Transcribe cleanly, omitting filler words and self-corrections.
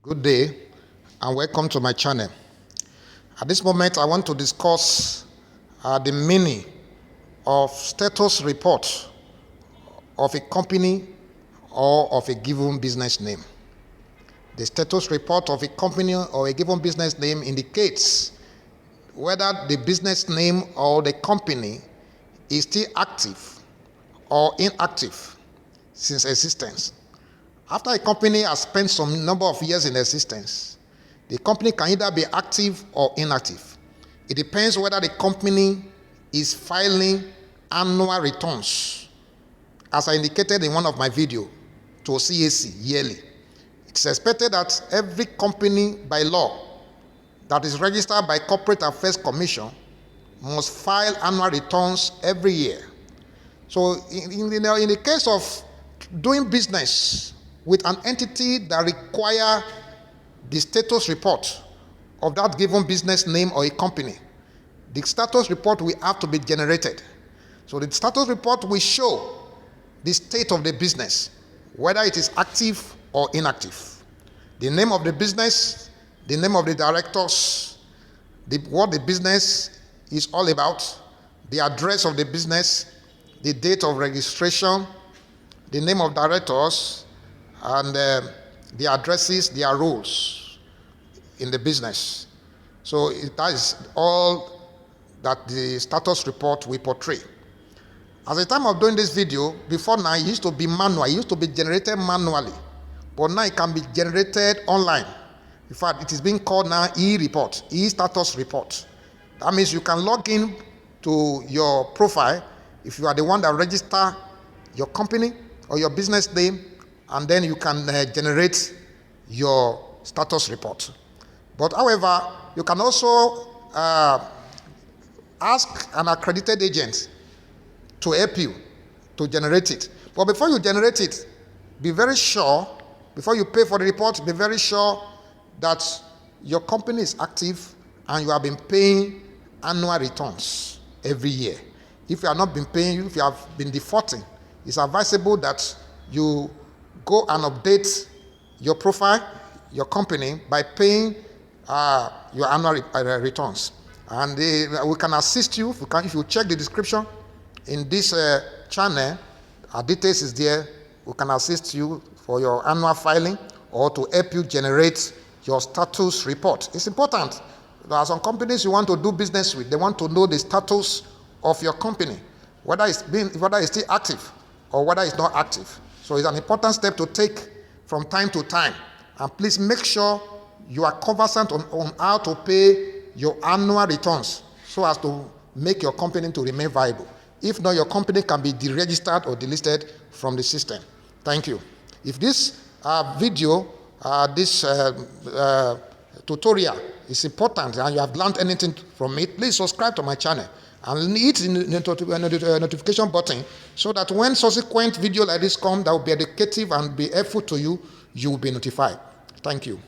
Good day and welcome to my channel. At this moment, I want to discuss the meaning of status report of a company or of a given business name. The status report of a company or a given business name indicates whether the business name or the company is still active or inactive since existence. After a company has spent some number of years in existence, the company can either be active or inactive. It depends whether the company is filing annual returns, as I indicated in one of my videos, to CAC yearly. It's expected that every company by law that is registered by Corporate Affairs Commission must file annual returns every year. So in the case of doing business with an entity that require the status report of that given business name or a company, the status report will have to be generated. So the status report will show the state of the business, whether it is active or inactive. The name of the business, the name of the directors, what the business is all about, the address of the business, the date of registration, the name of directors, and the addresses, their roles in the business. So that is all that the status report will portray. At the time of doing this video, before now, it used to be manual. It used to be generated manually. But now it can be generated online. In fact, it is being called now e-report, e-status report. That means you can log in to your profile if you are the one that register your company or your business name, and then you can generate your status report. But however, you can also ask an accredited agent to help you to generate it. But before you generate it, be very sure, before you pay for the report, be very sure that your company is active and you have been paying annual returns every year. If you have not been paying, if you have been defaulting, it's advisable that you go and update your profile, your company, by paying your annual returns. And we can assist you. If you check the description in this channel, our details is there. We can assist you for your annual filing or to help you generate your status report. It's important. There are some companies you want to do business with. They want to know the status of your company, whether it's still active or whether it's not active. So it's an important step to take from time to time. And please make sure you are conversant on how to pay your annual returns so as to make your company to remain viable. If not, your company can be deregistered or delisted from the system. Thank you. If this video, tutorial is important and you have learned anything from it, please subscribe to my channel and hit the notification button so that when subsequent video like this come that will be educative and be helpful to you, you will be notified. Thank you.